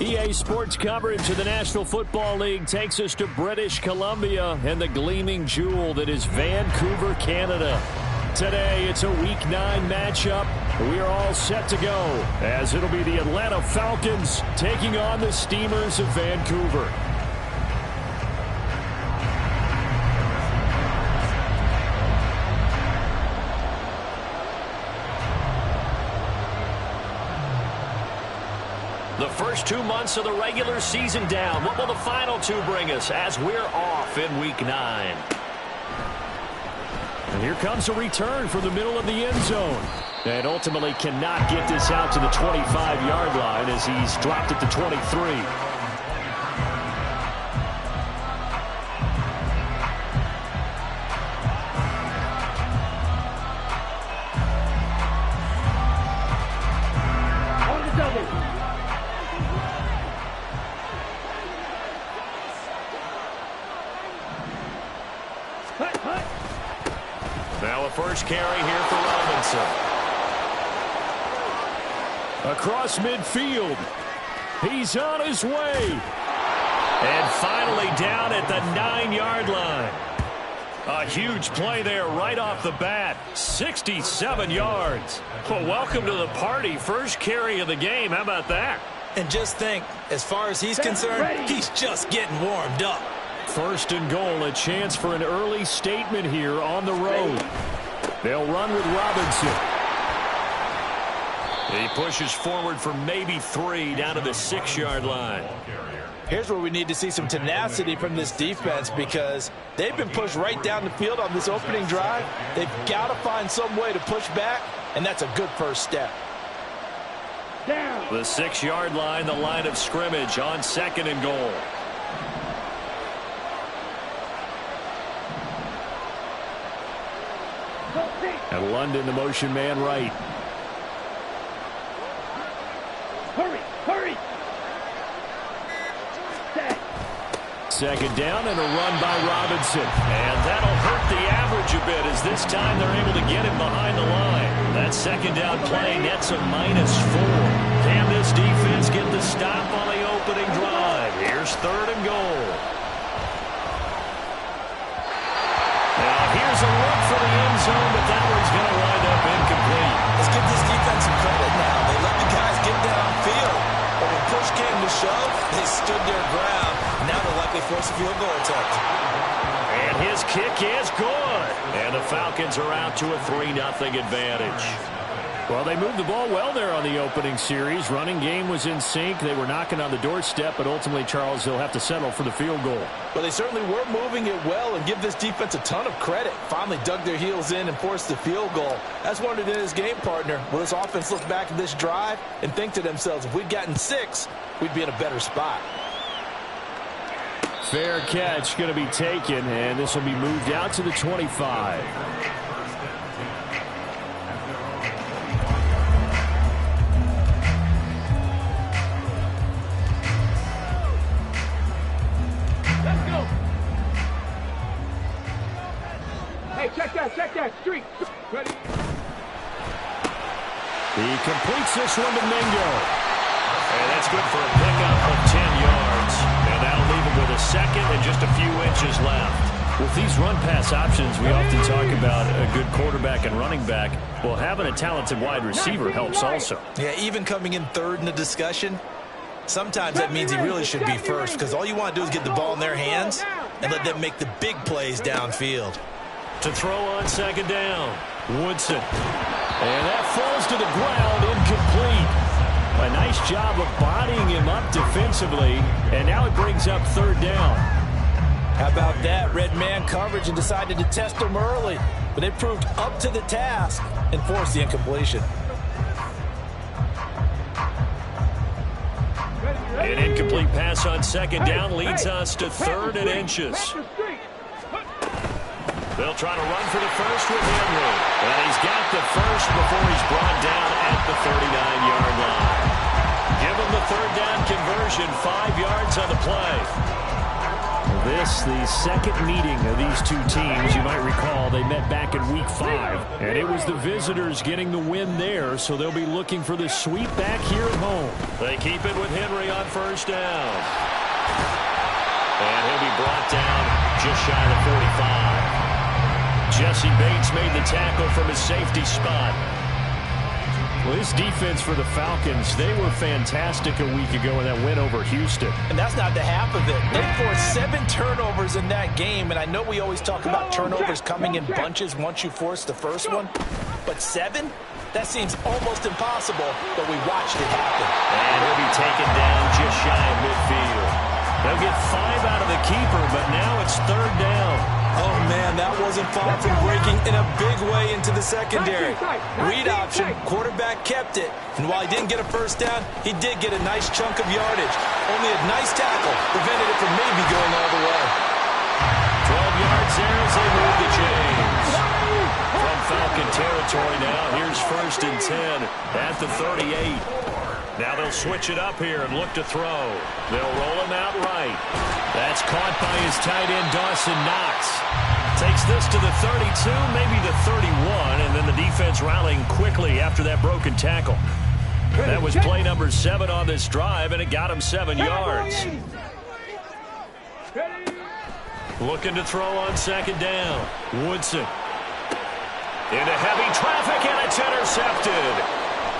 EA Sports coverage of the National Football League takes us to British Columbia and the gleaming jewel that is Vancouver, Canada. Today, it's a Week 9 matchup. We are all set to go, as it'll be the Atlanta Falcons taking on the Steamers of Vancouver. The first 2 months of the regular season down. What will the final 2 bring us as we're off in Week 9? And here comes a return from the middle of the end zone. And ultimately cannot get this out to the 25-yard line as he's dropped it to 23. Now a first carry here for Robinson. Across midfield. He's on his way. And finally down at the 9-yard line. A huge play there right off the bat. 67 yards. Well, welcome to the party. First carry of the game. How about that? And just think, as far as he's concerned, he's just getting warmed up. First and goal, a chance for an early statement here on the road. They'll run with Robinson. He pushes forward for maybe 3 down to the 6-yard line. Here's where we need to see some tenacity from this defense because they've been pushed right down the field on this opening drive. They've got to find some way to push back, and that's a good first step. The 6-yard line, the line of scrimmage on second and goal. And London, the motion man right. Hurry! Second down and a run by Robinson. And that'll hurt the average a bit as this time they're able to get him behind the line. That second down play nets a -4. Can this defense get the stop on the opening drive? Here's third and goal. Now here's a look for the end zone, but that one's going to wind up incomplete. Let's give this defense some credit now. They let the guys get downfield. But when push came to shove, they stood their ground. Now they'll likely force a field goal attempt. And his kick is good. And the Falcons are out to a 3-0 advantage. Well, they moved the ball well there on the opening series. Running game was in sync. They were knocking on the doorstep, but ultimately, Charles, they'll have to settle for the field goal. Well, they certainly were moving it well and give this defense a ton of credit. Finally dug their heels in and forced the field goal. That's wanted in his game partner. Will this offense look back at this drive and think to themselves, if we'd gotten 6, we'd be in a better spot. Fair catch going to be taken, and this will be moved out to the 25. Check that streak. Ready? He completes this one to Mingo. And that's good for a pickup of 10 yards. And that'll leave him with a second and just a few inches left. With these run-pass options, we often talk about a good quarterback and running back. Well, having a talented wide receiver helps also. Yeah, even coming in third in the discussion, sometimes that means he really should be first because all you want to do is get the ball in their hands and let them make the big plays downfield. To throw on second down, Woodson. And that falls to the ground, incomplete. A nice job of bodying him up defensively, and now it brings up third down. How about that? Red man coverage and decided to test him early, but they proved up to the task and forced the incompletion. An incomplete pass on second down leads us to third and inches. They'll try to run for the first with Henry. And he's got the first before he's brought down at the 39-yard line. Give him the third down conversion, 5 yards on the play. This, the second meeting of these two teams. You might recall they met back in Week 5, and it was the visitors getting the win there, so they'll be looking for the sweep back here at home. They keep it with Henry on first down. And he'll be brought down just shy of the 45. Jesse Bates made the tackle from his safety spot. Well, this defense for the Falcons, they were fantastic a week ago in that win over Houston. And that's not the half of it. They forced 7 turnovers in that game, and I know we always talk about turnovers coming in bunches once you force the first one, but 7? That seems almost impossible, but we watched it happen. And he'll be taken down just shy of midfield. They'll get 5 out of the keeper, but now it's third down. Oh, man, that wasn't far from breaking in a big way into the secondary. Read option, quarterback kept it, and while he didn't get a first down, he did get a nice chunk of yardage. Only a nice tackle prevented it from maybe going all the way. 12 yards there as they move the chains. From Falcon territory now, here's first and 10 at the 38. Now they'll switch it up here and look to throw. They'll roll him out right. That's caught by his tight end, Dawson Knox. Takes this to the 32, maybe the 31, and then the defense rallying quickly after that broken tackle. That was play number 7 on this drive, and it got him 7 yards. Looking to throw on second down. Woodson. Into heavy traffic, and it's intercepted.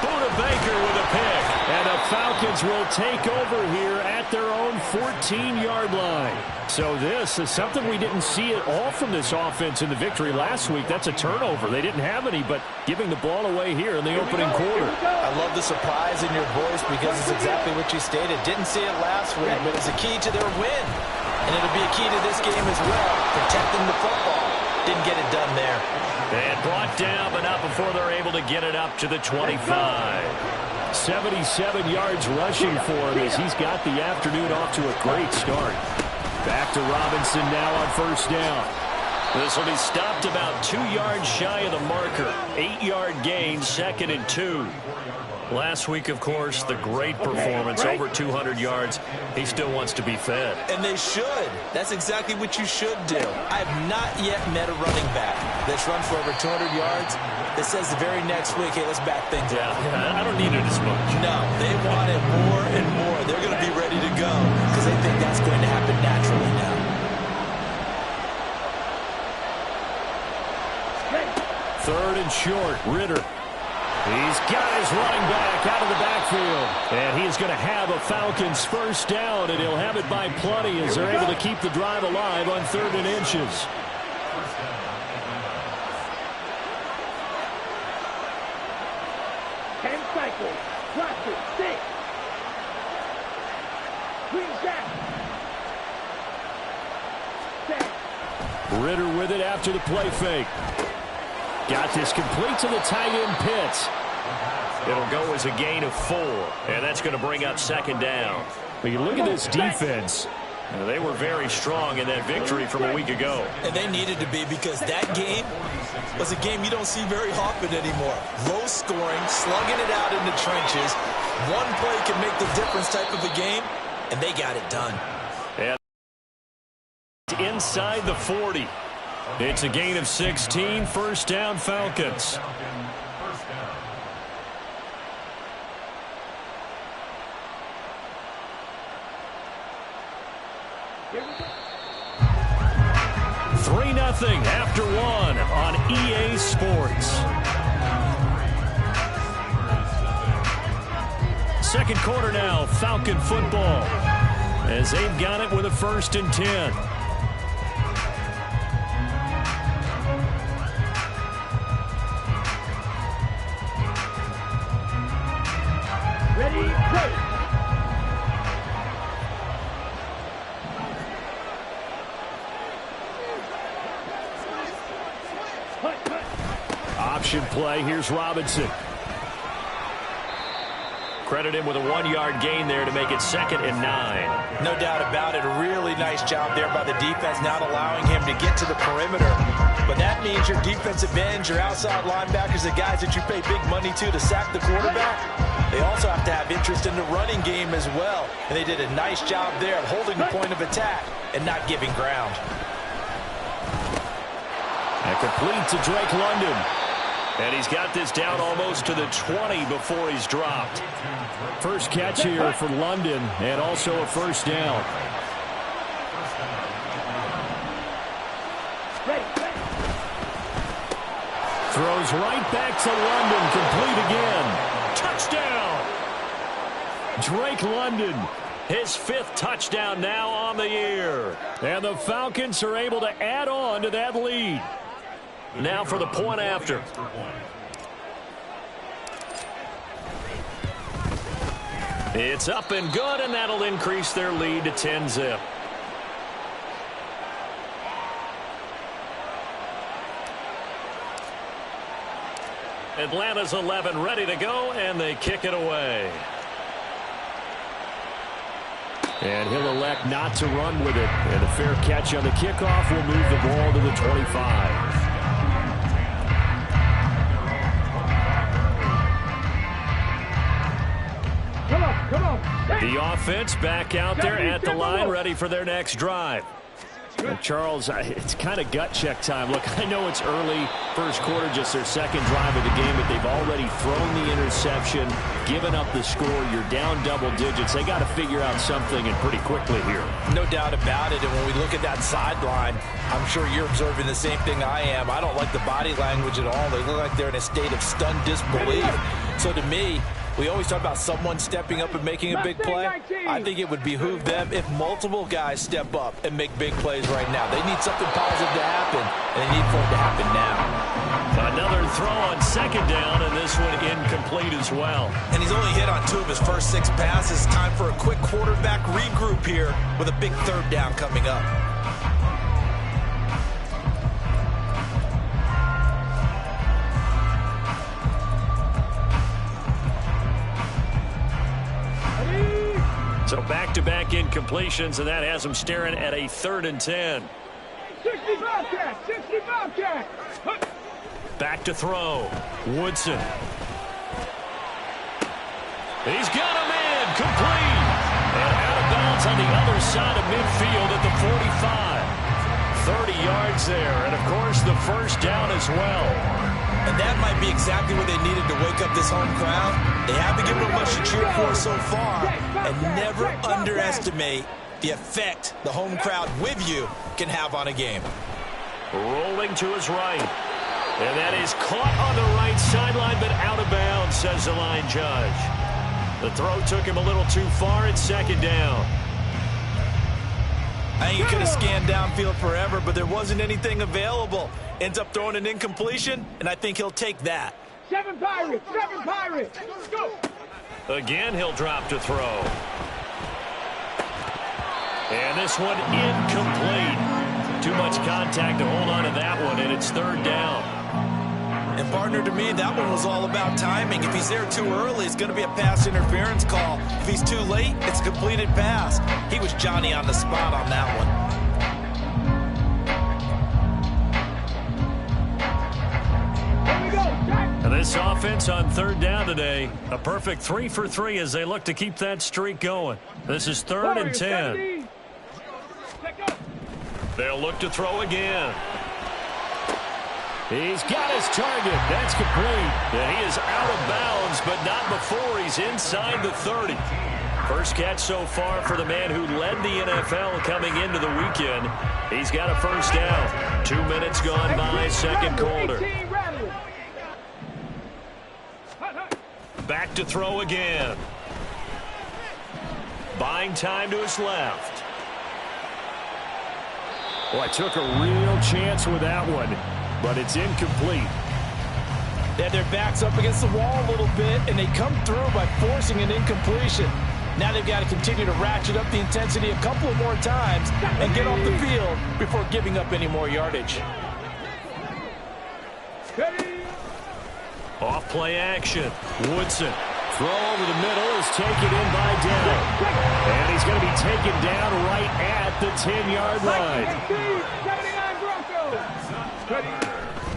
Buda Baker with a pick. And the Falcons will take over here at their own 14-yard line. So this is something we didn't see at all from this offense in the victory last week. That's a turnover. They didn't have any, but giving the ball away here in the opening quarter. I love the surprise in your voice because it's exactly what you stated. Didn't see it last week, but it's a key to their win. And it'll be a key to this game as well, protecting the football. Didn't get it done there. And brought down, but not before they're able to get it up to the 25. 77 yards rushing for him as he's got the afternoon off to a great start. Back to Robinson now on first down. This will be stopped about 2 yards shy of the marker. 8-yard gain, second and 2. Last week, of course, the great performance, over 200 yards. He still wants to be fed. And they should. That's exactly what you should do. I have not yet met a running back that's run for over 200 yards that says the very next week, hey, let's back things up. Yeah, I don't need it as much. No, they want it more and more. They're going to be ready to go because they think that's going to happen naturally now. Third and short, Ritter. He's got his running back out of the backfield. And he's going to have a Falcons first down, and he'll have it by plenty as they're able to keep the drive alive on 3rd and inches. Cycle. Watch it. Stay. Green back. Ritter with it after the play fake. Got this complete to the tight end Pitts. It'll go as a gain of 4, and that's going to bring up second down. When you look at this defense, they were very strong in that victory from a week ago. And they needed to be because that game was a game you don't see very often anymore. Low scoring, slugging it out in the trenches. One play can make the difference type of a game, and they got it done. And inside the 40. It's a gain of 16, first down Falcons. Here we go. 3-0 after 1 on EA Sports. Second quarter now, Falcon football, as they've got it with a 1st and 10. Ready, go. Option play, here's Robinson. Credit him with a 1-yard gain there to make it 2nd and 9. No doubt about it. A really nice job there by the defense, not allowing him to get to the perimeter. But that means your defensive ends, your outside linebackers, the guys that you pay big money to sack the quarterback, They also have to have interest in the running game as well. And they did a nice job there of holding the point of attack and not giving ground. And complete to Drake London. And he's got this down almost to the 20 before he's dropped. First catch here for London, and also a first down. Throws right back to London, complete again. Touchdown! Drake London, his 5th touchdown now on the year. And the Falcons are able to add on to that lead. Now for the point after. It's up and good, and that'll increase their lead to 10-zip. Atlanta's 11 ready to go, and they kick it away. And he'll elect not to run with it. And a fair catch on the kickoff will move the ball to the 25. Come on. The offense back out there at the line, ready for their next drive. Charles, it's kind of gut check time. Look, I know it's early, first quarter, just their second drive of the game, but they've already thrown the interception, given up the score. You're down double digits. They got to figure out something, and pretty quickly here. No doubt about it. And when we look at that sideline, I'm sure you're observing the same thing I am. I don't like the body language at all. They look like they're in a state of stunned disbelief. So to me, we always talk about someone stepping up and making a big play. I think it would behoove them if multiple guys step up and make big plays right now. They need something positive to happen, and they need for it to happen now. Another throw on second down, and this one incomplete as well. And he's only hit on 2 of his first 6 passes. Time for a quick quarterback regroup here with a big third down coming up. So back-to-back incompletions, and that has them staring at a 3rd and 10. 65 catch. Back to throw. Woodson. He's got a man, complete. And out of bounds on the other side of midfield at the 45. 30 yards there, and of course the first down as well. And that might be exactly what they needed to wake up this home crowd. They haven't given them much to cheer for so far. And never underestimate the effect the home crowd with you can have on a game. Rolling to his right. And that is caught on the right sideline, but out of bounds, says the line judge. The throw took him a little too far. It's second down. I think he could have scanned downfield forever, but there wasn't anything available. Ends up throwing an incompletion, and I think he'll take that. 7 Pirates. Go. Again, he'll drop to throw. And this one incomplete. Too much contact to hold on to that one, and it's 3rd down. And partner, to me, that one was all about timing. If he's there too early, it's going to be a pass interference call. If he's too late, it's a completed pass. He was Johnny on the spot on that one. And this offense on 3rd down today, a perfect 3 for 3 as they look to keep that streak going. This is 3rd and 10. They'll look to throw again. He's got his target. That's complete. And he is out of bounds, but not before he's inside the 30. First catch so far for the man who led the NFL coming into the weekend. He's got a first down. 2 minutes gone by, second quarter. Back to throw again. Buying time to his left. Boy, took a real chance with that one, but it's incomplete. They had their backs up against the wall a little bit, and they come through by forcing an incompletion. Now they've got to continue to ratchet up the intensity a couple of more times and get off the field before giving up any more yardage. Off play action. Woodson. Throw over the middle is taken in by Dell. And he's going to be taken down right at the 10-yard line.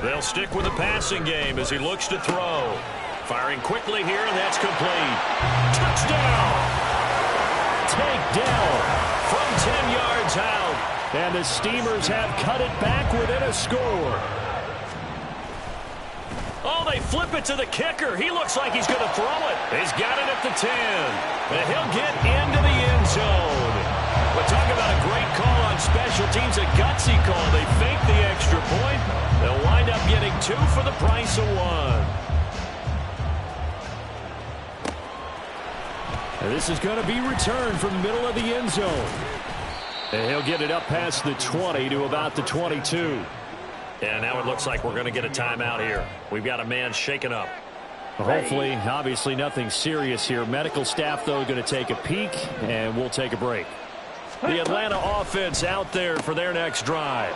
They'll stick with the passing game as he looks to throw. Firing quickly here, and that's complete. Touchdown! Takedown from 10 yards out. And the Steamers have cut it back within a score. Oh, they flip it to the kicker. He looks like he's going to throw it. He's got it at the 10. And he'll get into the end zone. We're talking about a great call on special teams, a gutsy call. They fake the extra point. They'll wind up getting 2 for the price of 1. And this is going to be returned from the middle of the end zone. And he'll get it up past the 20 to about the 22. And now it looks like we're going to get a timeout here. We've got a man shaken up. Hopefully, obviously nothing serious here. Medical staff, though, going to take a peek, and we'll take a break. The Atlanta offense out there for their next drive.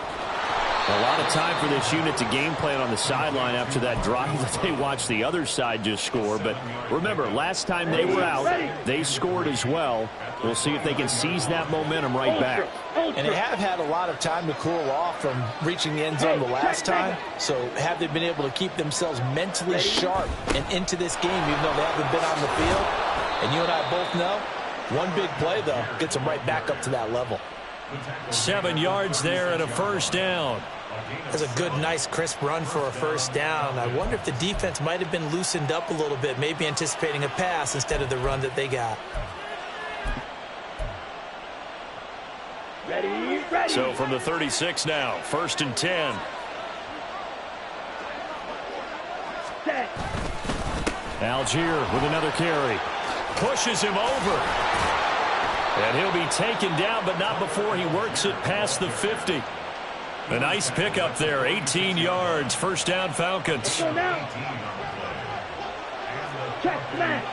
A lot of time for this unit to game plan on the sideline after that drive that they watched the other side just score. But remember, last time they were out, they scored as well. We'll see if they can seize that momentum right back. And they have had a lot of time to cool off from reaching the end zone the last time. So have they been able to keep themselves mentally sharp and into this game even though they haven't been on the field? And you and I both know, one big play, though, gets them right back up to that level. 7 yards there and a first down. That's a good, nice, crisp run for a first down. I wonder if the defense might have been loosened up a little bit, maybe anticipating a pass instead of the run that they got. Ready. So from the 36 now, 1st and 10. Set. Algier with another carry. Pushes him over. And he'll be taken down, but not before he works it past the 50. A nice pickup there, 18 yards, first down Falcons. Go now. Check smash.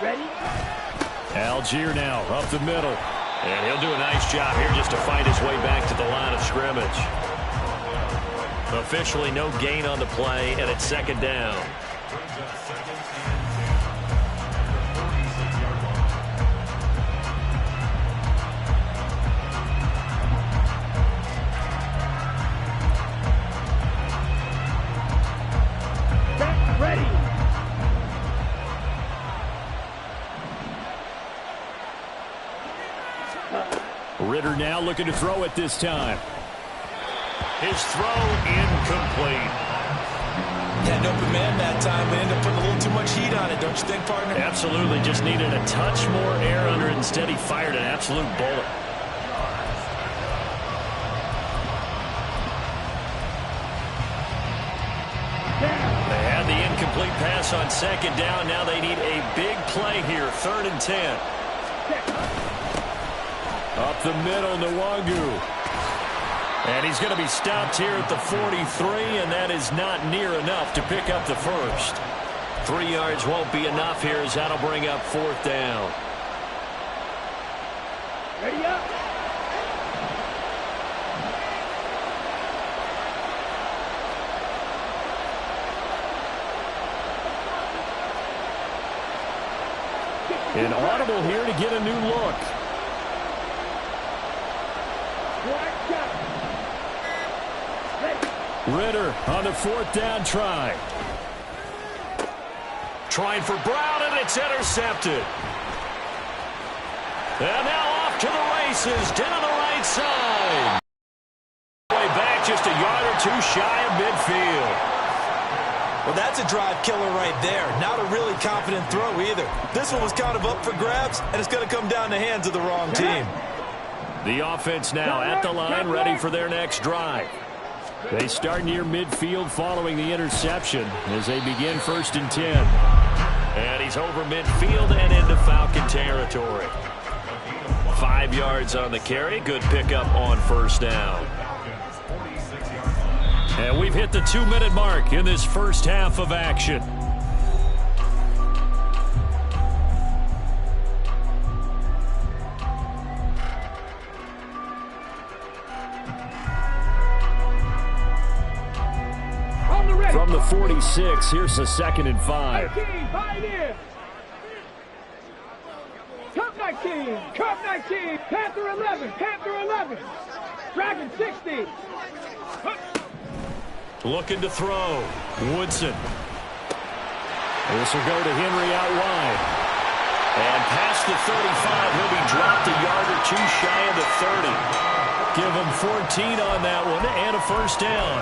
Ready. Algier now up the middle. And he'll do a nice job here just to fight his way back to the line of scrimmage. Officially no gain on the play, and it's 2nd down. Ready. Ritter now looking to throw it this time. His throw incomplete. Had an open man that time, but ended up putting a little too much heat on it, don't you think, partner? Absolutely, just needed a touch more air under it. Instead, he fired an absolute bullet. They had the incomplete pass on 2nd down. Now they need a big play here, 3rd and 10. Up the middle, Nwangu. And he's going to be stopped here at the 43, and that is not near enough to pick up the first. 3 yards won't be enough here as that'll bring up 4th down. Ready up. An audible here to get a new look. Ritter on the 4th down try. Trying for Brown, and it's intercepted. And now off to the races, down the right side. Way back just a yard or 2 shy of midfield. Well, that's a drive killer right there. Not a really confident throw either. This one was kind of up for grabs, and it's going to come down the hands of the wrong team. The offense now at the line, ready for their next drive. They start near midfield following the interception as they begin 1st and 10. And he's over midfield and into Falcon territory. 5 yards on the carry. Good pickup on 1st down. And we've hit the 2-minute mark in this first half of action. From the 46, here's the 2nd and 5. 19, Cup 19, Cup 19, Panther 11, Panther 11, Dragon 60. Looking to throw. Woodson. This will go to Henry out wide. And past the 35, he'll be dropped a yard or two shy of the 30. Give him 14 on that one and a first down.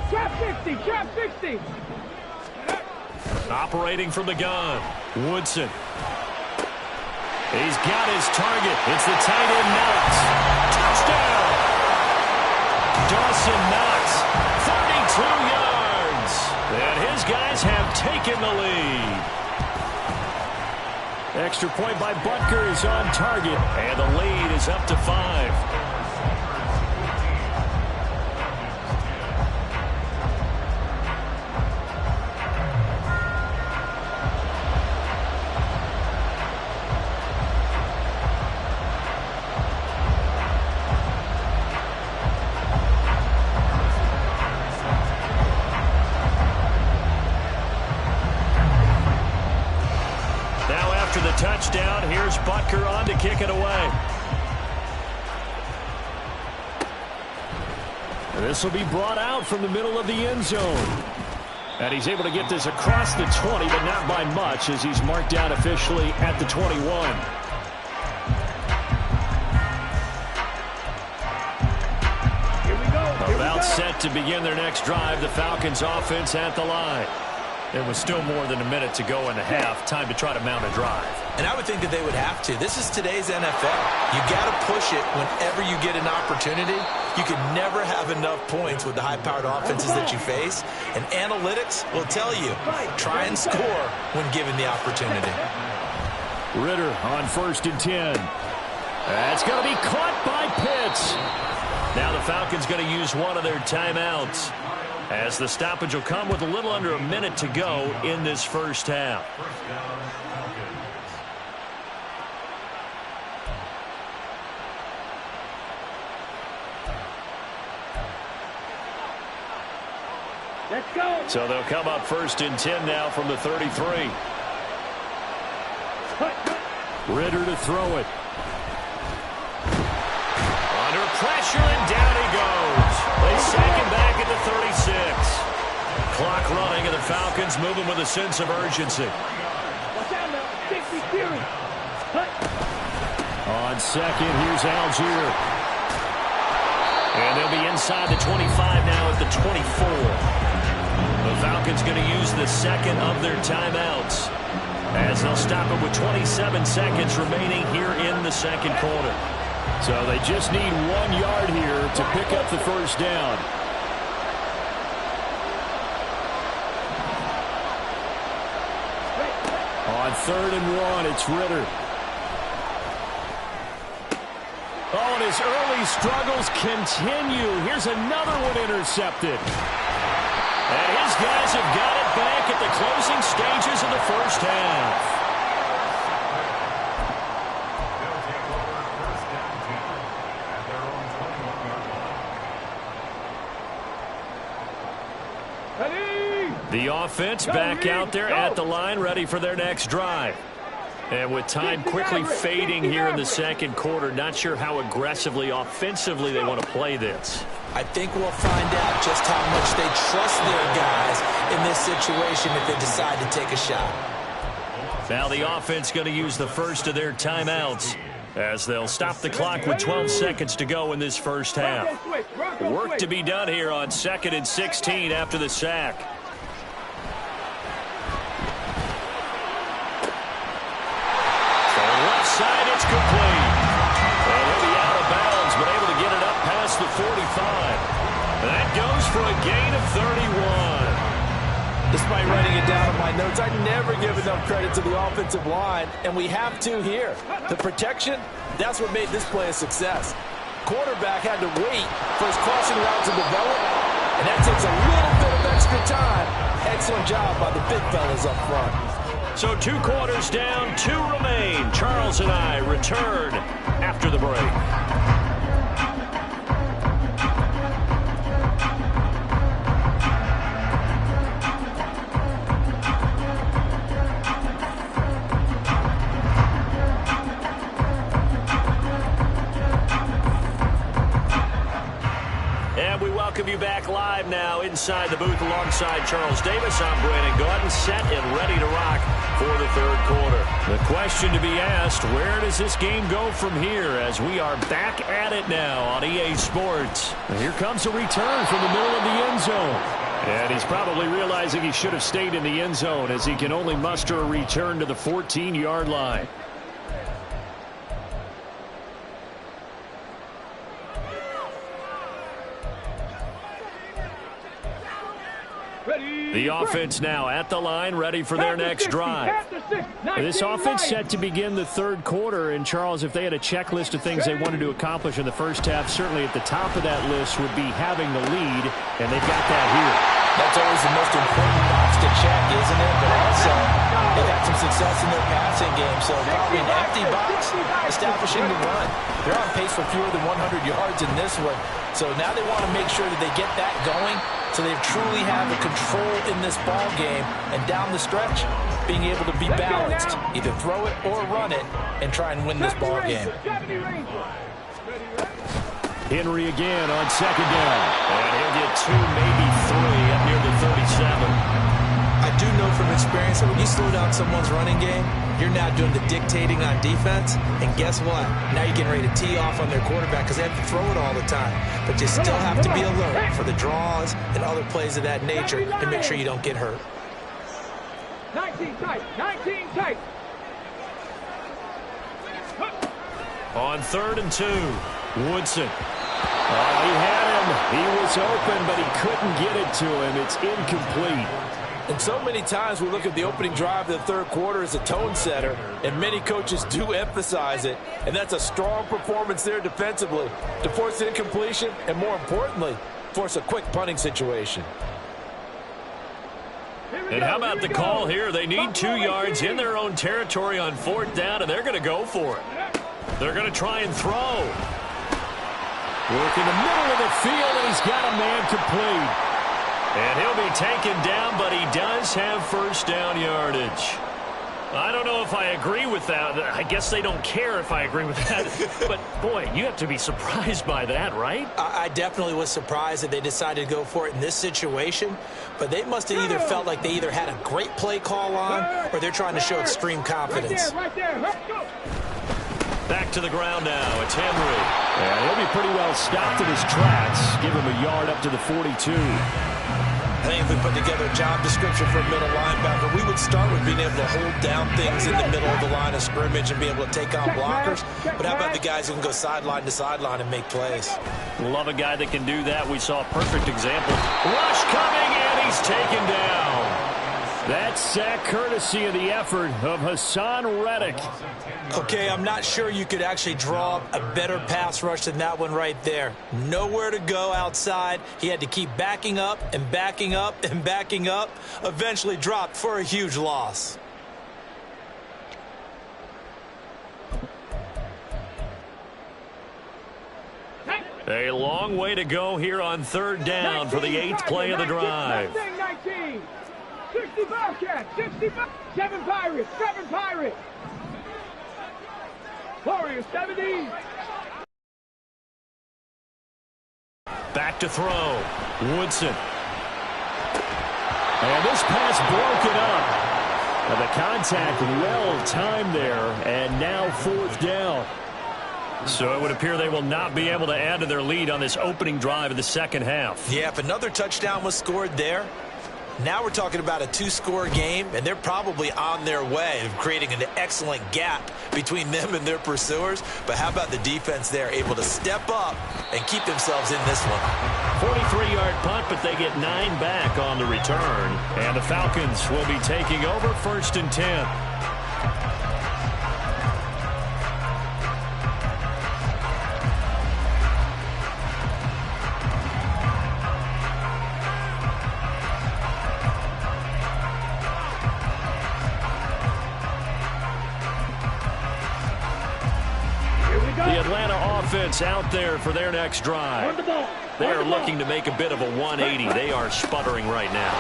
Trap 60, trap 60. Operating from the gun. Woodson. He's got his target. It's the tight end Knox. Touchdown! Dawson Knox, 32 yards. And his guys have taken the lead. Extra point by Butker is on target. And the lead is up to 5. Touchdown. Here's Butker on to kick it away. This will be brought out from the middle of the end zone. And he's able to get this across the 20, but not by much as he's marked down officially at the 21. Here we go. About set to begin their next drive. The Falcons offense at the line. There was still more than a minute to go in the half. Time to try to mount a drive. And I would think that they would have to. This is today's NFL. You got to push it whenever you get an opportunity. You can never have enough points with the high-powered offenses that you face. And analytics will tell you, try and score when given the opportunity. Ritter on 1st and 10. That's going to be caught by Pitts. Now the Falcons going to use one of their timeouts, as the stoppage will come with a little under a minute to go in this first half. Let's go. So they'll come up 1st and 10 now from the 33. Ritter to throw it. Under pressure, and down he goes. They sack him back at the 36. Clock running, and the Falcons moving with a sense of urgency. Watch out now. 60 Fury. On second, here's Algier. And they'll be inside the 25 now at the 24. The Falcons going to use the second of their timeouts, as they'll stop it with 27 seconds remaining here in the second quarter. So they just need 1 yard here to pick up the first down. On 3rd and 1, it's Ritter. Oh, and his early struggles continue. Here's another one intercepted. And his guys have got it back at the closing stages of the first half. The offense back out there at the line, ready for their next drive. And with time quickly fading here in the second quarter, not sure how aggressively, offensively they want to play this. I think we'll find out just how much they trust their guys in this situation if they decide to take a shot. Now the offense going to use the first of their timeouts, as they'll stop the clock with 12 seconds to go in this first half. Work to be done here on 2nd and 16 after the sack. Side, it's complete. And he'll be out of bounds, but able to get it up past the 45. That goes for a gain of 31. Despite writing it down in my notes, I never give enough credit to the offensive line, and we have to here. The protection, that's what made this play a success. Quarterback had to wait for his crossing route to develop, and that takes a little bit of extra time. Excellent job by the big fellas up front. So 2 quarters down, 2 remain. Charles and I return after the break. back live now inside the booth alongside Charles Davis. I'm Brandon Gaudin, set and ready to rock for the third quarter. The question to be asked, where does this game go from here as we are back at it now on EA Sports? And here comes a return from the middle of the end zone. And he's probably realizing he should have stayed in the end zone as he can only muster a return to the 14-yard line. The offense now at the line, ready for their next drive. This offense set to begin the third quarter. And, Charles, if they had a checklist of things they wanted to accomplish in the first half, certainly at the top of that list would be having the lead, and they've got that here. That's always the most important box to check, isn't it? But also, they've had some success in their passing game, so probably an empty box, establishing the run. They're on pace for fewer than 100 yards in this one, so now they want to make sure that they get that going so they truly have the control in this ball game, and down the stretch, being able to be balanced, either throw it or run it, and try and win this ball game. Henry again on second down. And he'll get 2, maybe 3 up near the 37. I do know from experience that when you slow down someone's running game, you're now doing the dictating on defense. And guess what? Now you're getting ready to tee off on their quarterback because they have to throw it all the time. But you still have to be alert for the draws and other plays of that nature to make sure you don't get hurt. 19 tight, 19 tight. On 3rd and 2, Woodson. He had him. He was open, but he couldn't get it to him. It's incomplete. And so many times we look at the opening drive of the third quarter as a tone setter, and many coaches do emphasize it, and that's a strong performance there defensively to force incompletion and, more importantly, force a quick punting situation. And how about the call here? They need 2 yards in their own territory on 4th down, and they're going to go for it. They're going to try and throw. Work in the middle of the field, and he's got a man complete. And he'll be taken down, but he does have first down yardage. I don't know if I agree with that. I guess they don't care if I agree with that. But, boy, you have to be surprised by that, right? I definitely was surprised that they decided to go for it in this situation. But they must have either felt like they either had a great play call on or they're trying to show extreme confidence. Right there. Let's go. Back to the ground now. It's Henry. And he'll be pretty well stopped in his tracks. Give him a yard up to the 42. I think if we put together a job description for a middle linebacker, we would start with being able to hold down things in the middle of the line of scrimmage and be able to take on blockers. But how about the guys who can go sideline to sideline and make plays? Love a guy that can do that. We saw a perfect example. Rush coming, and he's taken down. That sack courtesy of the effort of Hassan Reddick. Okay, I'm not sure you could actually draw a better pass rush than that one right there. Nowhere to go outside. He had to keep backing up and backing up and backing up. Eventually dropped for a huge loss. A long way to go here on 3rd down for the 8th play of the drive. 19. 60 Bobcats, 65. 7 Pirates, 7 Pirates. Warriors, 70. Back to throw. Woodson. And this pass broken up. And the contact well timed there. And now 4th down. So it would appear they will not be able to add to their lead on this opening drive of the second half. Yeah, if another touchdown was scored there, now we're talking about a 2-score game, and they're probably on their way of creating an excellent gap between them and their pursuers. But how about the defense there, able to step up and keep themselves in this one? 43-yard punt, but they get 9 back on the return. And the Falcons will be taking over 1st and 10. The Atlanta offense out there for their next drive. On the ball. They are looking to make a bit of a 180. They are sputtering right now.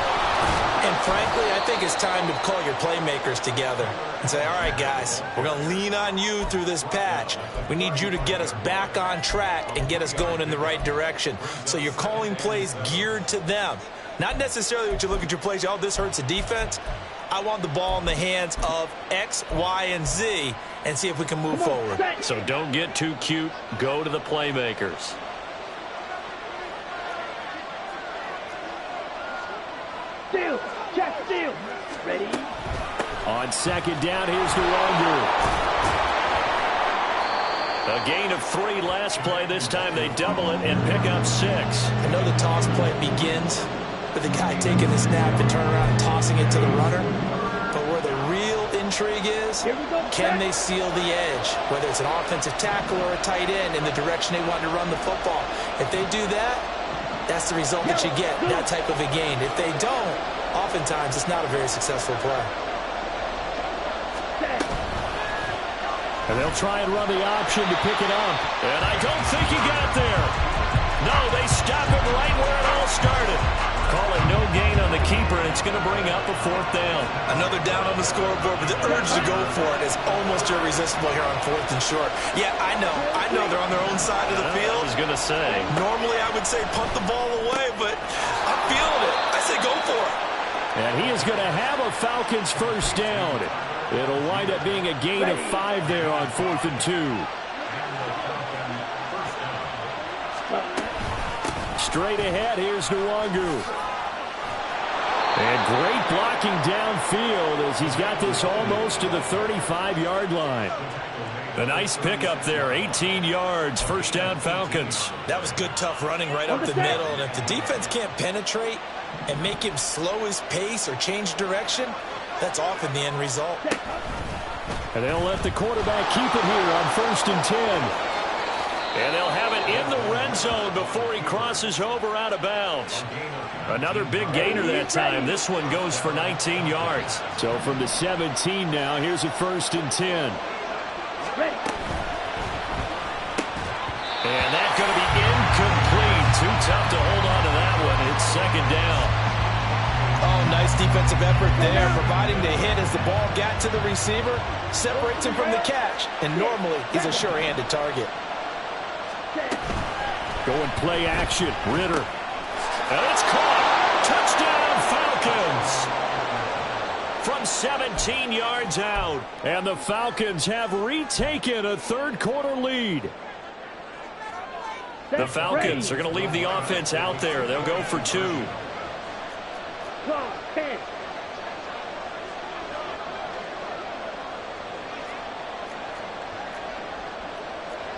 And frankly, I think it's time to call your playmakers together and say, all right, guys, we're going to lean on you through this patch. We need you to get us back on track and get us going in the right direction. So you're calling plays geared to them. Not necessarily what you look at your plays, oh, this hurts the defense. I want the ball in the hands of X, Y, and Z and see if we can move forward. So don't get too cute. Go to the playmakers. Steal, check, steal. Ready? On second down, here's Nwangu. A gain of 3 last play. This time they double it and pick up 6. I know the toss play begins with the guy taking the snap and turning around and tossing it to the runner. But where the real intrigue is, can they seal the edge? Whether it's an offensive tackle or a tight end in the direction they want to run the football. If they do that, that's the result that you get, that type of a gain. If they don't, oftentimes it's not a very successful play. And they'll try and run the option to pick it up. And I don't think he got there. No, they stop him right where it all started. Call it no gain on the keeper, and it's going to bring up a 4th down. Another down on the scoreboard, but the urge to go for it is almost irresistible here on 4th and short. Yeah, I know they're on their own side of the field. I was going to say. Normally I would say punt the ball away, but I'm feeling it. I say go for it. And he is going to have a Falcons 1st down. It'll wind up being a gain of 5 there on 4th and 2. Straight ahead, here's Nwangu. And great blocking downfield as he's got this almost to the 35-yard line. A nice pickup there, 18 yards, 1st down Falcons. That was good, tough running right up the middle. And if the defense can't penetrate and make him slow his pace or change direction, that's often the end result. And they'll let the quarterback keep it here on 1st and 10. And they'll have it in the red zone before he crosses over out of bounds. Another big gainer that time. This one goes for 19 yards. So from the 17 now, here's a 1st and 10. And that's going to be incomplete. Too tough to hold on to that one. It's 2nd down. Oh, nice defensive effort there, providing the hit as the ball got to the receiver, separates him from the catch, and normally he's a sure-handed target. Going play action. Ritter. And it's caught. Touchdown, Falcons. From 17 yards out. And the Falcons have retaken a 3rd quarter lead. The Falcons are going to leave the offense out there. They'll go for 2.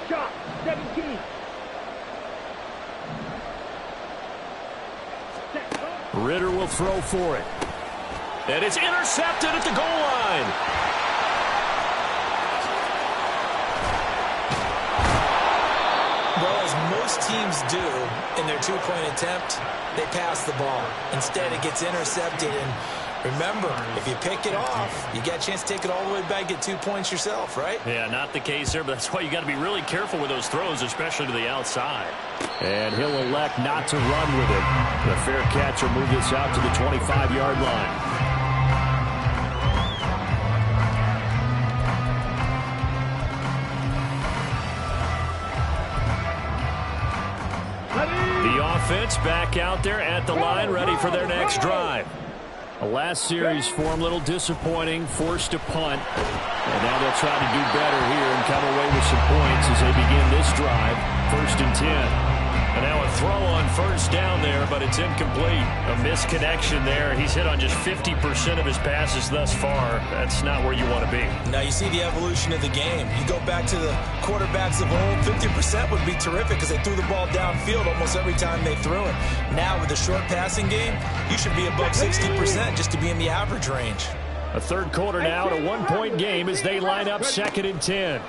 Shot, 17. Ritter will throw for it. And it's intercepted at the goal line. Well, as most teams do in their 2-point attempt, they pass the ball. Instead, it gets intercepted. And remember, if you pick it off, you get a chance to take it all the way back, get 2 points yourself, right? Yeah, not the case there, but that's why you got to be really careful with those throws, especially to the outside. And he'll elect not to run with it. The fair catch will move this out to the 25-yard line. The offense back out there at the line, ready for their next drive. The last series for him, a little disappointing, forced to punt. And now they'll try to do better here and come away with some points as they begin this drive. 1st and 10. And now a throw on 1st down there, but it's incomplete. A misconnection there. He's hit on just 50% of his passes thus far. That's not where you want to be. Now you see the evolution of the game. You go back to the quarterbacks of old, 50% would be terrific because they threw the ball downfield almost every time they threw it. Now with the short passing game, you should be above 60% just to be in the average range. A 3rd quarter now, a 1-point game as they line up 2nd and 10.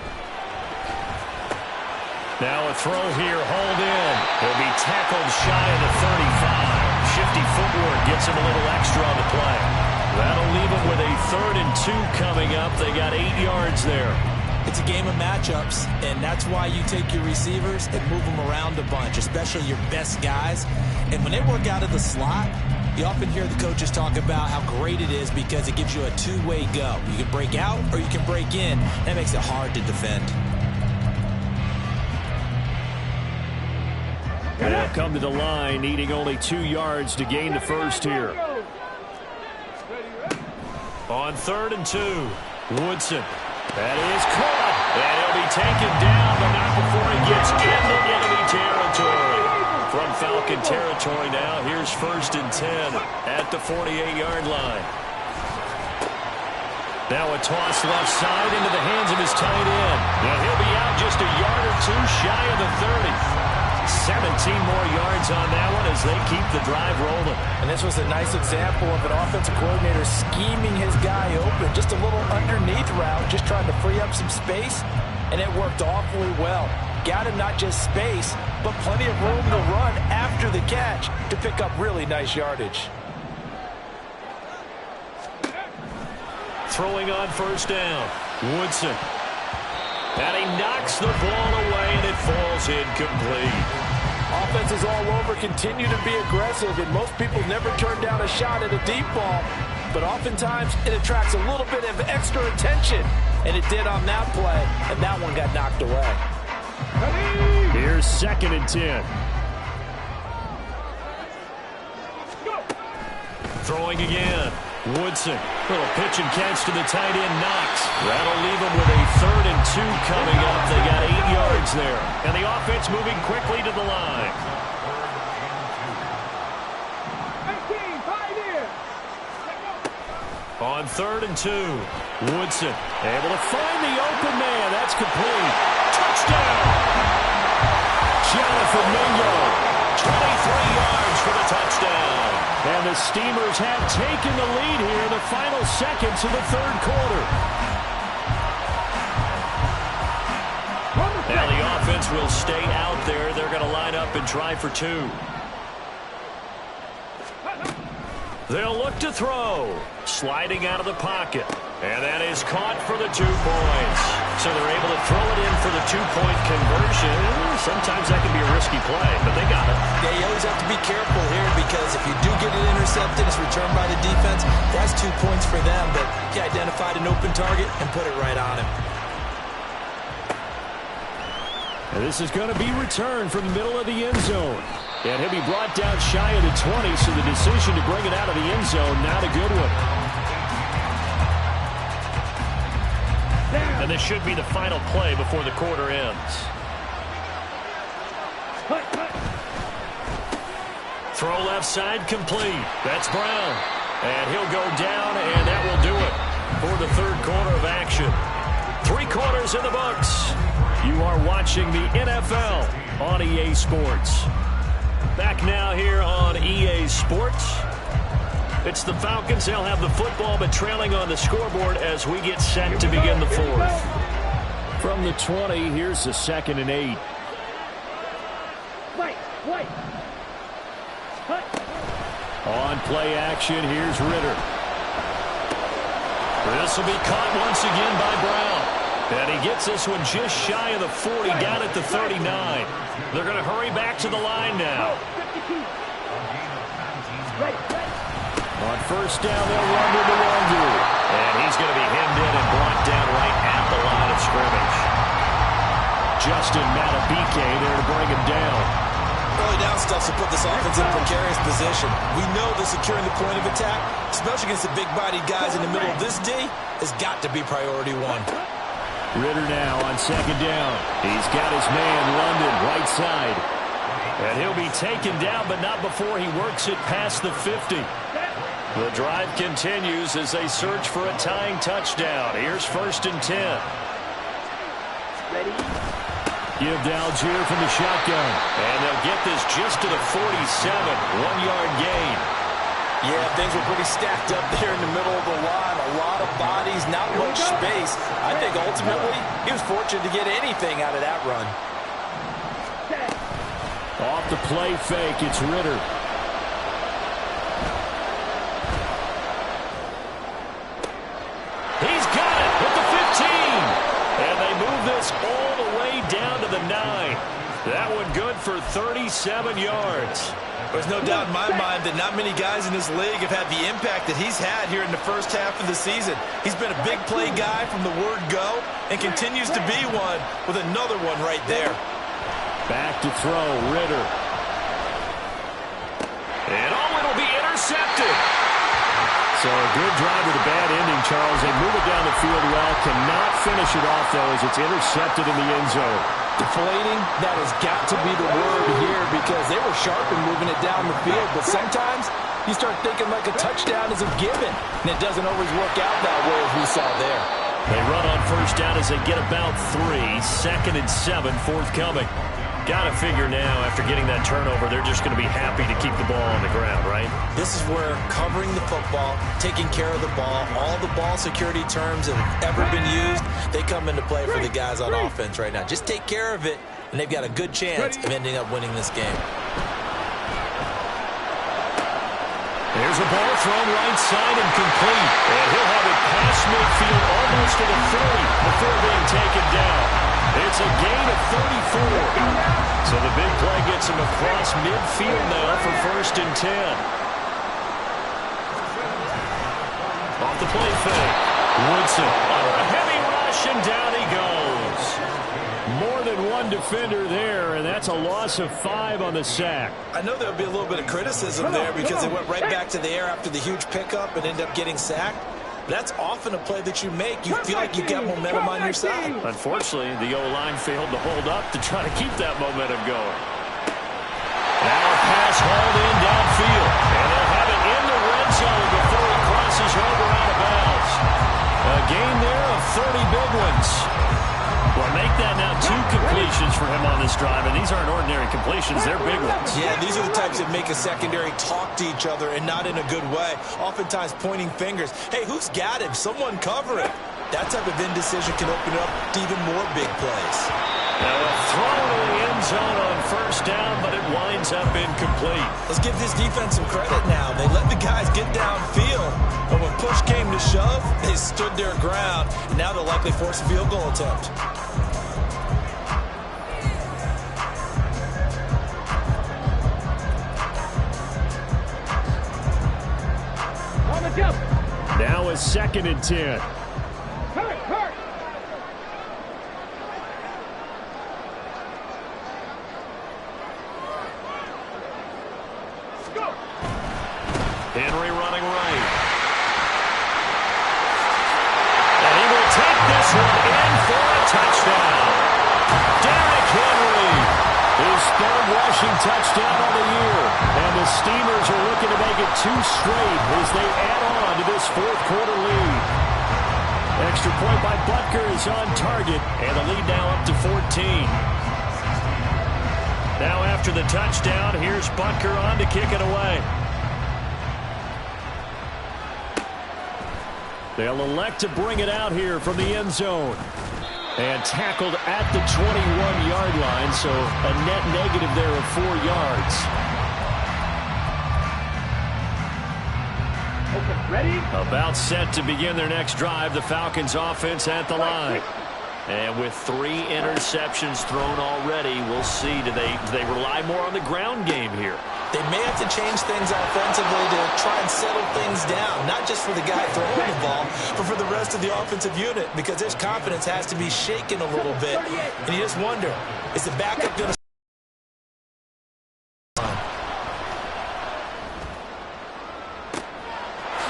Now a throw here, hauled in. He'll be tackled shy of the 35. Shifty footwork gets him a little extra on the play. That'll leave him with a 3rd and 2 coming up. They got 8 yards there. It's a game of matchups, and that's why you take your receivers and move them around a bunch, especially your best guys. And when they work out of the slot, you often hear the coaches talk about how great it is because it gives you a two-way go. You can break out or you can break in. That makes it hard to defend. And they'll come to the line, needing only 2 yards to gain the first here. On 3rd and 2, Woodson. That is caught, and he'll be taken down, but not before he gets into enemy territory. From Falcon territory now, here's 1st and 10 at the 48-yard line. Now a toss left side into the hands of his tight end. Now he'll be out just a yard or two shy of the 30. 17 more yards on that one as they keep the drive rolling. And this was a nice example of an offensive coordinator scheming his guy open. Just a little underneath route, just trying to free up some space, and it worked awfully well. Got him not just space, but plenty of room to run after the catch to pick up really nice yardage. Throwing on 1st down, Woodson. And he knocks the ball away, and it falls incomplete. Offenses all over continue to be aggressive, and most people never turn down a shot at a deep ball. But oftentimes, it attracts a little bit of extra attention, and it did on that play, and that one got knocked away. Here's 2nd and 10. Throwing again. Woodson, little pitch and catch to the tight end, Knox. That'll leave them with a 3rd and 2 coming up. They got 8 yards there. And the offense moving quickly to the line. 18, 5 here. On 3rd and 2, Woodson able to find the open man. That's complete. Touchdown! Jonathan Mingo, 23 yards for the touchdown. And the Steamers have taken the lead here in the final seconds of the 3rd quarter. Now the offense will stay out there. They're going to line up and try for 2. They'll look to throw. Sliding out of the pocket. And that is caught for the 2 points. So they're able to throw it in for the 2-point conversion. Sometimes that can be a risky play, but they got it. Yeah, you always have to be careful here because if you do get it intercepted, it's returned by the defense. That's 2 points for them, but he identified an open target and put it right on him. And this is going to be returned from the middle of the end zone. And he'll be brought down shy of the 20, so the decision to bring it out of the end zone, not a good one. And this should be the final play before the quarter ends. Throw left side complete. That's Brown. And he'll go down, and that will do it for the 3rd quarter of action. 3 quarters in the books. You are watching the NFL on EA Sports. Back now here on EA Sports. It's the Falcons. They'll have the football, but trailing on the scoreboard as we get set to begin the 4th. From the 20, here's the 2nd and 8. On play action, here's Ritter. This will be caught once again by Brown. And he gets this one just shy of the 40, down at the 39. They're going to hurry back to the line now. On 1st down, they'll run to the Wonder. And he's going to be hemmed in and brought down right at the line of scrimmage. Justin Matabike there to bring him down. Early down stuff to put this offense in a precarious position. We know that securing the point of attack, especially against the big-bodied guys in the middle of this D, has got to be priority 1. Ritter now on 2nd down. He's got his man, London, right side. And he'll be taken down, but not before he works it past the 50. The drive continues as they search for a tying touchdown. Here's 1st and 10. Ready? Give to Algier from the shotgun. And they'll get this just to the 47. 1-yard gain. Yeah, things were pretty stacked up there in the middle of the line. A lot of bodies, not much space. I think ultimately he was fortunate to get anything out of that run. Off the play fake, it's Ritter. He's got it at the 15. And they gets all the way down to the 9. That one good for 37 yards. There's no doubt in my mind that not many guys in this league have had the impact that he's had here in the first half of the season. He's been a big play guy from the word go and continues to be one with another one right there. Back to throw, Ritter. And it'll be intercepted. So a good drive with a bad ending, Charles. They move it down the field well. Cannot finish it off, though, as it's intercepted in the end zone. Deflating, that has got to be the word here because they were sharp in moving it down the field. But sometimes you start thinking like a touchdown is a given, and it doesn't always work out that way as we saw there. They run on first down as they get about 3. 2nd and 7, forthcoming. Got to figure now, after getting that turnover, they're just going to be happy to keep the ball on the ground, right? This is where covering the football, taking care of the ball, all the ball security terms that have ever been used, they come into play for the guys on offense right now. Just take care of it, and they've got a good chance of ending up winning this game. There's a ball thrown right side and complete. And he'll have it past midfield almost to the 30 before being taken down. It's a gain of 34. So the big play gets him across midfield now for 1st and 10. Off the play fake. Woodson under a heavy rush, and down he goes. More than one defender there, and that's a loss of 5 on the sack. I know there'll be a little bit of criticism there because they went right back to the air after the huge pickup and ended up getting sacked. That's often a play that you make. You feel like you've got momentum on your side. Unfortunately, the O-line failed to hold up to try to keep that momentum going. Now a pass hauled in downfield. And they'll have it in the red zone before he crosses over out of bounds. A gain there of 30 big ones. Well, make that now 2 completions for him on this drive, and these aren't ordinary completions. They're big ones. Yeah, these are the types that make a secondary talk to each other and not in a good way. Oftentimes pointing fingers. Hey, who's got him? Someone cover it. That type of indecision can open up to even more big plays. Now a throw to the end zone on first down, but it winds up incomplete. Let's give this defense some credit now. They let the guys get downfield, but when push came to shove, they stood their ground. And now they'll likely force a field goal attempt. Now a 2nd and 10. Hurt. Go. Henry running right. And he will take this one in for a touchdown. Derrick Henry, his 3rd rushing touchdown of the year. And the Steamers are looking to make it 2 straight as they add on to this 4th quarter lead. Extra point by Butker is on target, and the lead now up to 14. Now after the touchdown, here's Butker on to kick it away. They'll elect to bring it out here from the end zone. And tackled at the 21-yard line, so a net negative there of 4 yards. Okay, ready? About set to begin their next drive, the Falcons offense at the line. And with 3 interceptions thrown already, we'll see. Do they rely more on the ground game here? They may have to change things offensively to try and settle things down, not just for the guy throwing the ball, but for the rest of the offensive unit, because his confidence has to be shaken a little bit. And you just wonder, is the backup going to...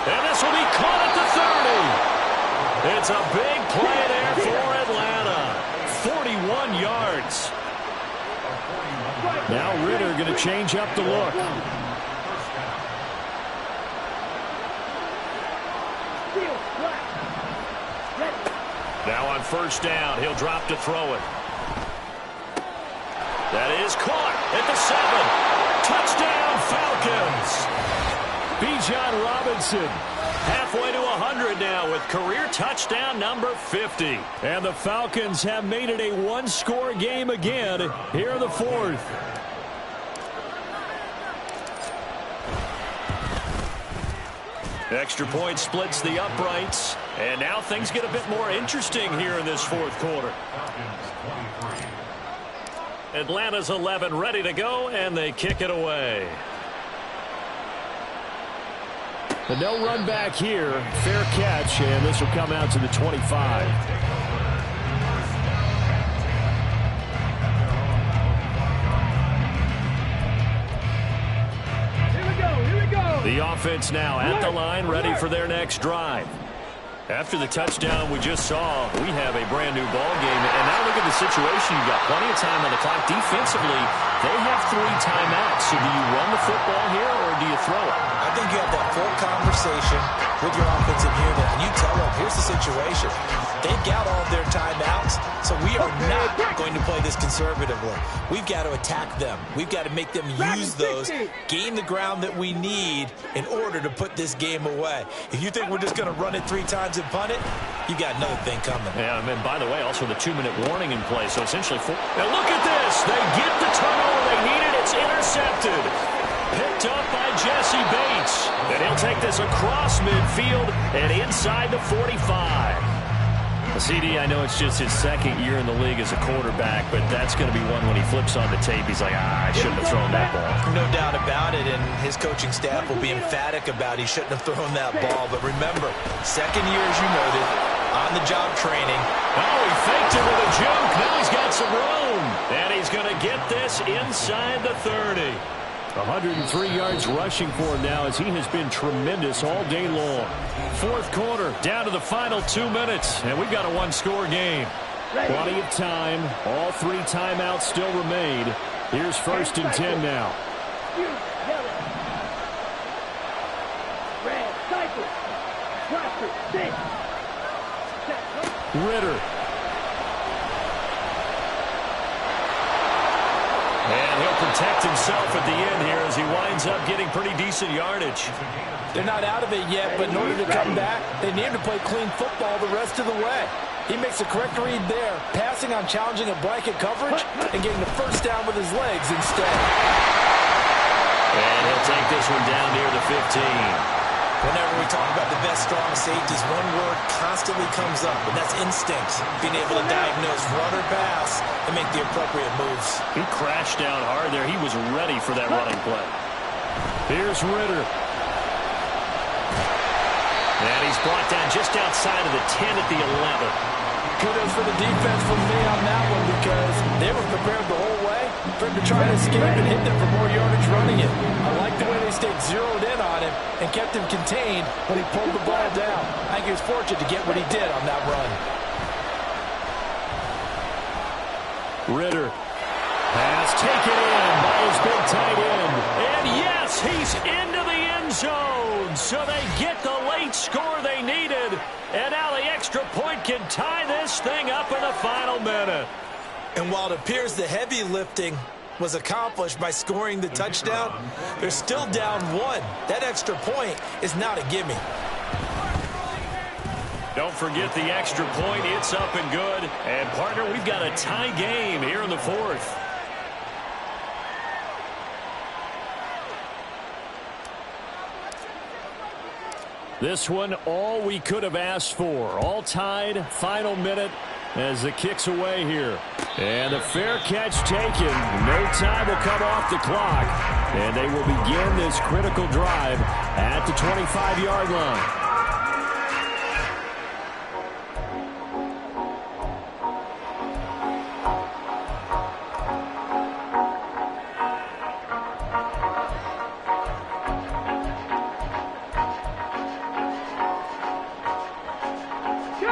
And this will be caught at the 30. It's a big play there for Atlanta. 41 yards. Now Ritter going to change up the look. Now on first down, he'll drop to throw it. That is caught at the 7. Touchdown, Falcons. Bijan Robinson halfway to 100 now with career touchdown number 50. And the Falcons have made it a 1-score game again here in the 4th. Extra point splits the uprights. And now things get a bit more interesting here in this fourth quarter. Atlanta's 11 ready to go, and they kick it away. And no run back here. Fair catch, and this will come out to the 25. Here we go. The offense now at the line, ready for their next drive. After the touchdown we just saw, we have a brand new ball game. And now look at the situation. You've got plenty of time on the clock. Defensively, they have 3 timeouts. So do you run the football here or do you throw it? I think you have that full conversation with your offensive unit, and you tell them, here's the situation. They've got all of their timeouts, so we are not going to play this conservatively. We've got to attack them. We've got to make them use those, gain the ground that we need in order to put this game away. If you think we're just going to run it 3 times and punt it, you got another thing coming. Yeah, and by the way, also the 2-minute warning in play, so essentially 4. Now look at this. They get the turnover they needed. It's intercepted. Picked up by Jesse Bates. And he'll take this across midfield and inside the 45. CD, I know it's just his 2nd year in the league as a quarterback, but that's going to be one when he flips on the tape. He's like, I shouldn't have thrown that ball. No doubt about it, and his coaching staff will be emphatic about he shouldn't have thrown that ball. But remember, 2nd year, as you noted, on-the-job training. Oh, he faked it with a juke. Now he's got some room. And he's going to get this inside the 30. 103 yards rushing for him now as he has been tremendous all day long. Fourth quarter, down to the final 2 minutes, and we've got a 1-score game. Plenty of time. All 3 timeouts still remain. Here's 1st and 10 now. Ritter. And he'll protect himself at the end here as he winds up getting pretty decent yardage. They're not out of it yet, but in order to come back, they need to play clean football the rest of the way. He makes a correct read there, passing on challenging a blanket coverage and getting the first down with his legs instead. And he'll take this one down near the 15. Whenever we talk about the best strong safeties, one word constantly comes up, and that's instinct. Being able to diagnose run or pass and make the appropriate moves. He crashed down hard there. He was ready for that running play. Here's Ritter. And he's brought down just outside of the 10 at the 11. Kudos for the defense from me on that one because they were prepared the whole way for him to try to escape and hit them for more yardage running it. I like the way they stayed zeroed in on him and kept him contained when he pulled the ball down. I think he was fortunate to get what he did on that run. Ritter. Pass taken in by his big tight end. And yes, he's into the end zone. So they get the late score they needed. And now the extra point can tie this thing up in the final minute. And while it appears the heavy lifting was accomplished by scoring the touchdown, they're still down 1. That extra point is not a gimme. Don't forget the extra point. It's up and good. And, partner, we've got a tie game here in the 4th. This one, all we could have asked for. All tied, final minute as the kick's away here. And a fair catch taken. No time will come off the clock. And they will begin this critical drive at the 25-yard line.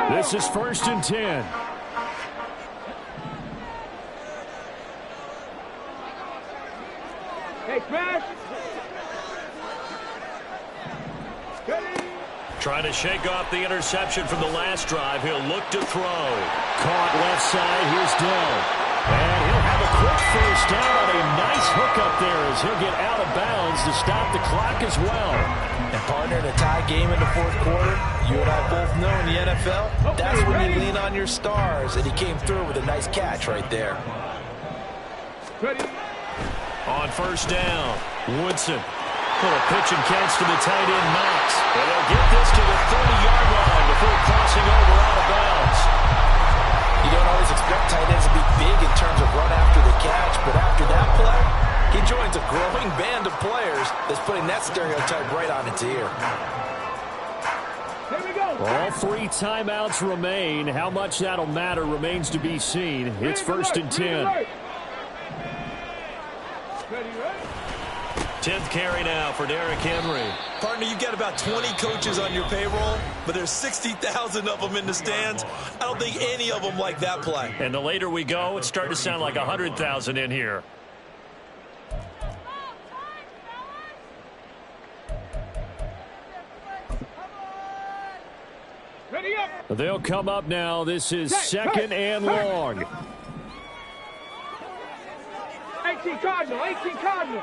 This is 1st and 10. Hey, smash. Trying to shake off the interception from the last drive. He'll look to throw. Caught left side. Here's Dell. And he'll have a quick first down on a nice hook up there as he'll get out of bounds to stop the clock as well. And partner, in a tie game in the 4th quarter, you and I both know in the NFL, that's when you lean on your stars. And he came through with a nice catch right there. Ready. On first down, Woodson. Little pitch and catch to the tight end, Knox. And they'll get this to the 30-yard line before crossing over out of bounds. You don't always expect tight ends to be big in terms of run after the catch, but after that play, he joins a growing band of players that's putting that stereotype right on its ear. Here we go. All 3 timeouts remain. How much that'll matter remains to be seen. It's 1st and 10. Ready, right? 10th carry now for Derrick Henry. Partner, you've got about 20 coaches on your payroll, but there's 60,000 of them in the stands. I don't think any of them like that play. And the later we go, it's starting to sound like 100,000 in here. Ready up. They'll come up now. This is 2nd and long. 18 Cardinal, 18 Cardinal.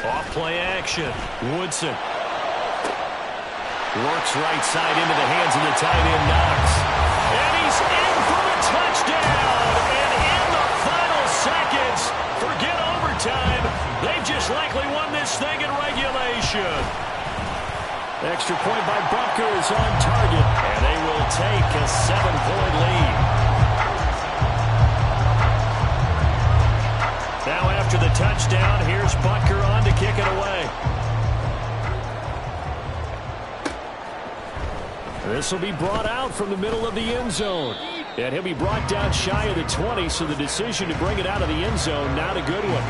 Off play action. Woodson works right side into the hands of the tight end, Knox. And he's in for a touchdown. And in the final seconds, forget overtime. They've just likely won this thing in regulation. Extra point by Butker is on target. And they will take a 7-point lead. Now after the touchdown, here's Butker on to kick it away. This will be brought out from the middle of the end zone. And he'll be brought down shy of the 20, so the decision to bring it out of the end zone, not a good one.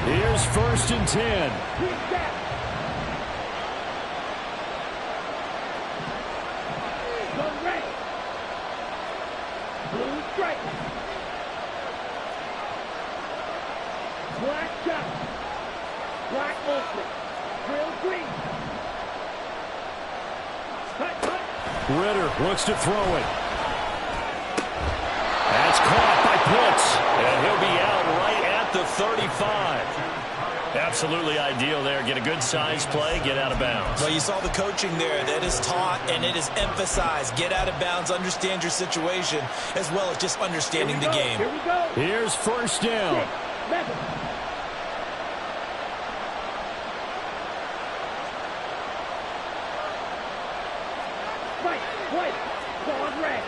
Here's 1st and 10. Blue stripe. Black top. Black ultimate. Real green. Cut. Ritter looks to throw it. That's caught by Pitts. And he'll be out right at the 35. Absolutely ideal there. Get a good size play, get out of bounds. Well, you saw the coaching there. That is taught and it is emphasized. Get out of bounds, understand your situation, as well as just understanding the game. Here we go. Here's 1st down. 11. White. Ball red.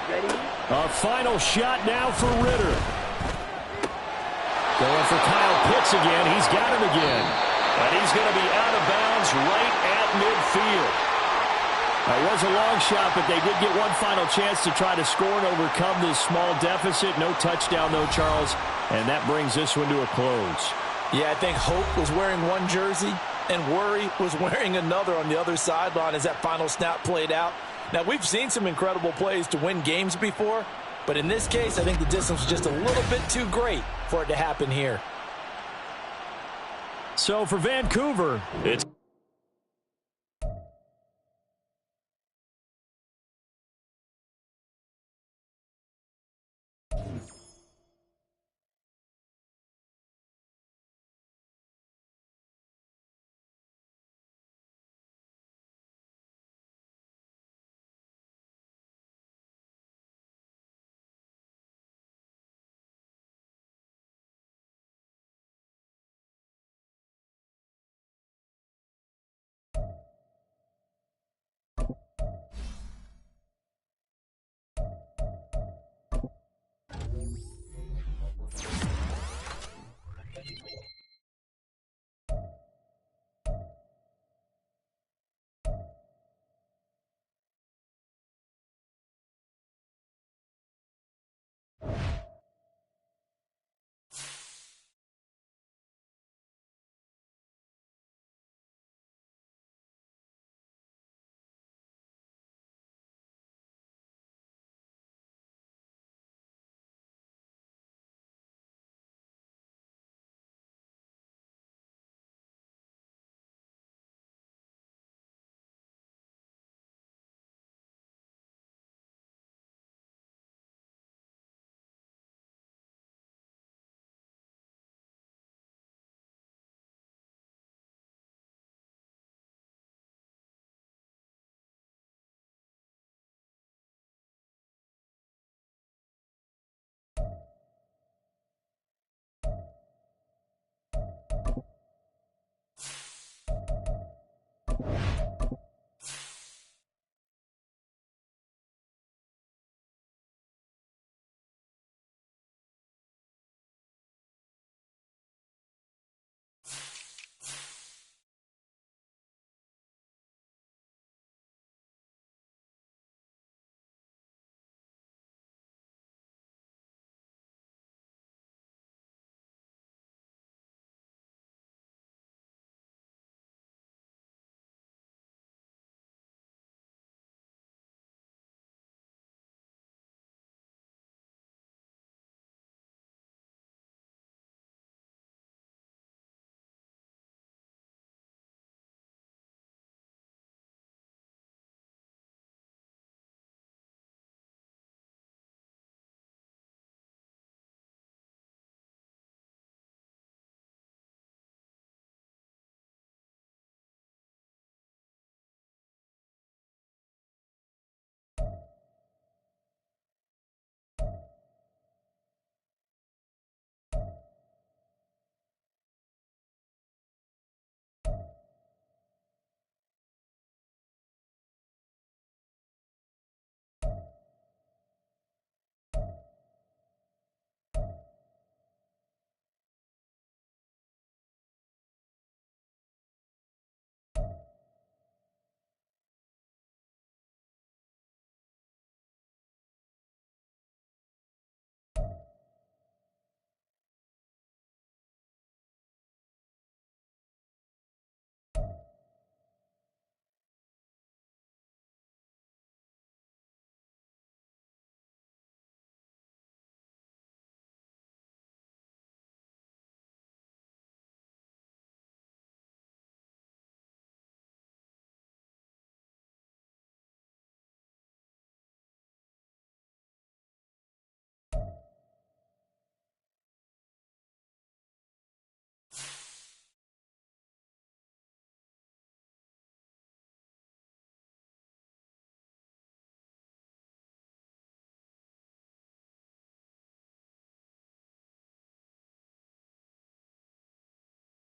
Ready? A final shot now for Ritter. Going for Kyle Pitts again. He's got him again. And he's going to be out of bounds right at midfield. It was a long shot, but they did get one final chance to try to score and overcome this small deficit. No touchdown, though, Charles. And that brings this one to a close. Yeah, I think hope was wearing one jersey and worry was wearing another on the other sideline as that final snap played out. Now, we've seen some incredible plays to win games before, but in this case, I think the distance was just a little bit too great for it to happen here. So for Vancouver, it's